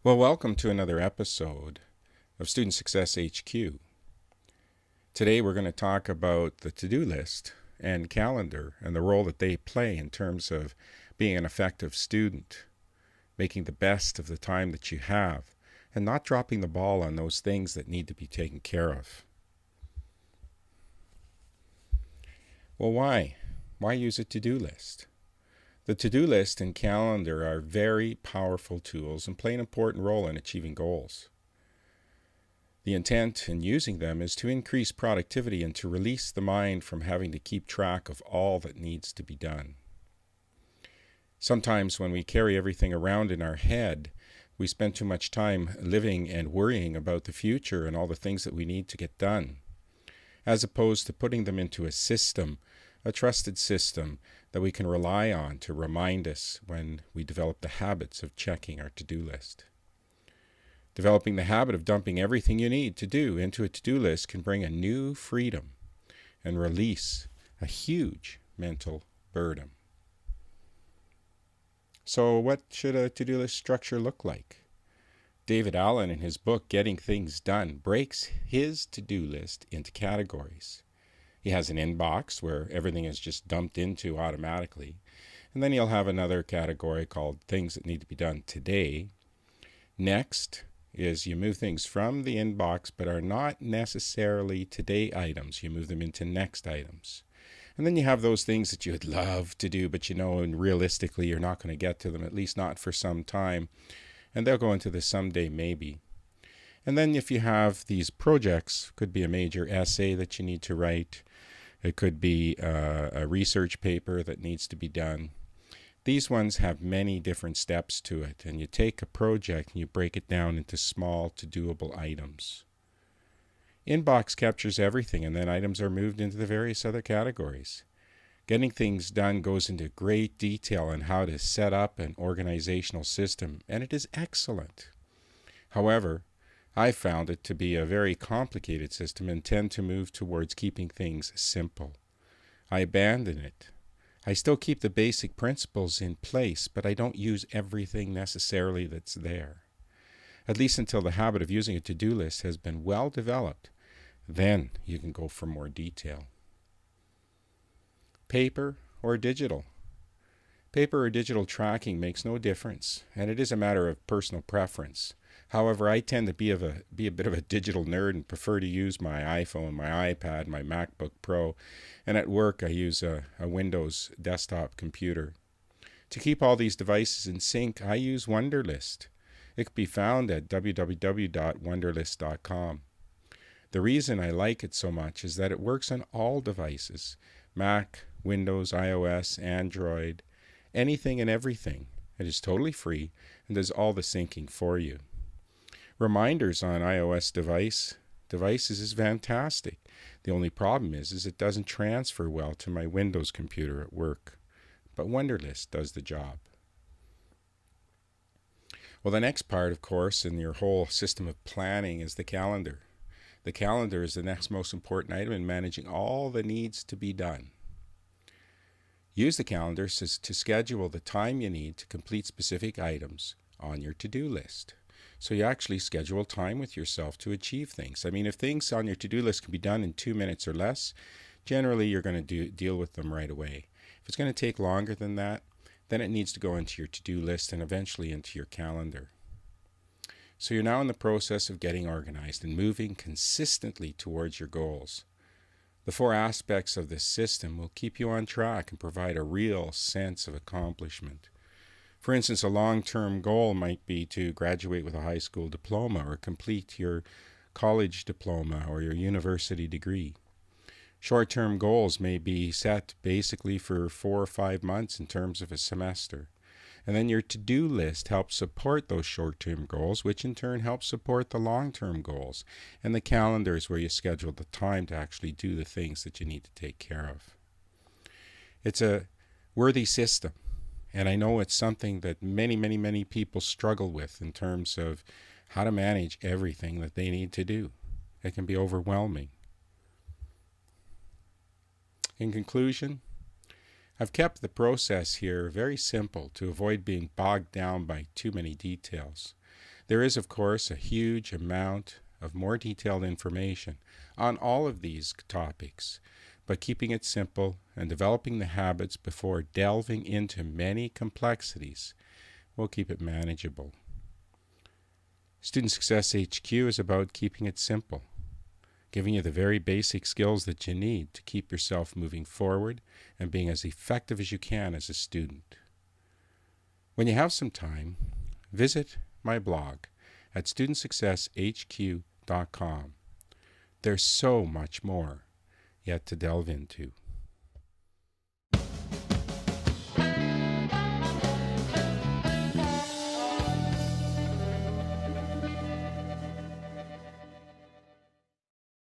Well, welcome to another episode of Student Success HQ. Today we're going to talk about the to-do list and calendar and the role that they play in terms of being an effective student, making the best of the time that you have, and not dropping the ball on those things that need to be taken care of. Well, why? Why use a to-do list? The to-do list and calendar are very powerful tools and play an important role in achieving goals. The intent in using them is to increase productivity and to release the mind from having to keep track of all that needs to be done. Sometimes when we carry everything around in our head, we spend too much time living and worrying about the future and all the things that we need to get done, as opposed to putting them into a system, a trusted system that we can rely on to remind us when we develop the habits of checking our to-do list. Developing the habit of dumping everything you need to do into a to-do list can bring a new freedom and release a huge mental burden. So what should a to-do list structure look like? David Allen, in his book Getting Things Done, breaks his to-do list into categories. He has an inbox where everything is just dumped into automatically. And then he'll have another category called things that need to be done today. Next is you move things from the inbox but are not necessarily today items. You move them into next items. And then you have those things that you would love to do, but you know, and realistically you're not going to get to them, at least not for some time. And they'll go into the someday maybe. And then if you have these projects, could be a major essay that you need to write. It could be a research paper that needs to be done. These ones have many different steps to it, and you take a project and you break it down into small to doable items. Inbox captures everything, and then items are moved into the various other categories. Getting Things Done goes into great detail on how to set up an organizational system, and it is excellent. However, I found it to be a very complicated system and tend to move towards keeping things simple. I abandon it. I still keep the basic principles in place, but I don't use everything necessarily that's there. At least until the habit of using a to-do list has been well developed. Then you can go for more detail. Paper or digital? Paper or digital tracking makes no difference, and it is a matter of personal preference. However, I tend to be a bit of a digital nerd and prefer to use my iPhone, my iPad, my MacBook Pro, and at work I use a Windows desktop computer. To keep all these devices in sync, I use Wunderlist. It can be found at www.wunderlist.com. The reason I like it so much is that it works on all devices: Mac, Windows, iOS, Android, anything and everything. It is totally free and does all the syncing for you. Reminders on iOS devices is fantastic. The only problem is it doesn't transfer well to my Windows computer at work. But Wunderlist does the job. Well, the next part, of course, in your whole system of planning is the calendar. The calendar is the next most important item in managing all that needs to be done. Use the calendar to schedule the time you need to complete specific items on your to-do list. So you actually schedule time with yourself to achieve things. I mean, if things on your to-do list can be done in 2 minutes or less, generally you're going to deal with them right away. If it's going to take longer than that, then it needs to go into your to-do list and eventually into your calendar. So you're now in the process of getting organized and moving consistently towards your goals. The 4 aspects of this system will keep you on track and provide a real sense of accomplishment. For instance, a long-term goal might be to graduate with a high school diploma or complete your college diploma or your university degree. Short-term goals may be set basically for 4 or 5 months in terms of a semester. And then your to-do list helps support those short-term goals, which in turn helps support the long-term goals. And the calendar is where you schedule the time to actually do the things that you need to take care of. It's a worthy system. And I know it's something that many people struggle with in terms of how to manage everything that they need to do. It can be overwhelming. In conclusion, I've kept the process here very simple to avoid being bogged down by too many details. There is, of course, a huge amount of more detailed information on all of these topics, but keeping it simple and developing the habits before delving into many complexities will keep it manageable. Student Success HQ is about keeping it simple, giving you the very basic skills that you need to keep yourself moving forward and being as effective as you can as a student. When you have some time, visit my blog at studentsuccesshq.com. There's so much more yet to delve into.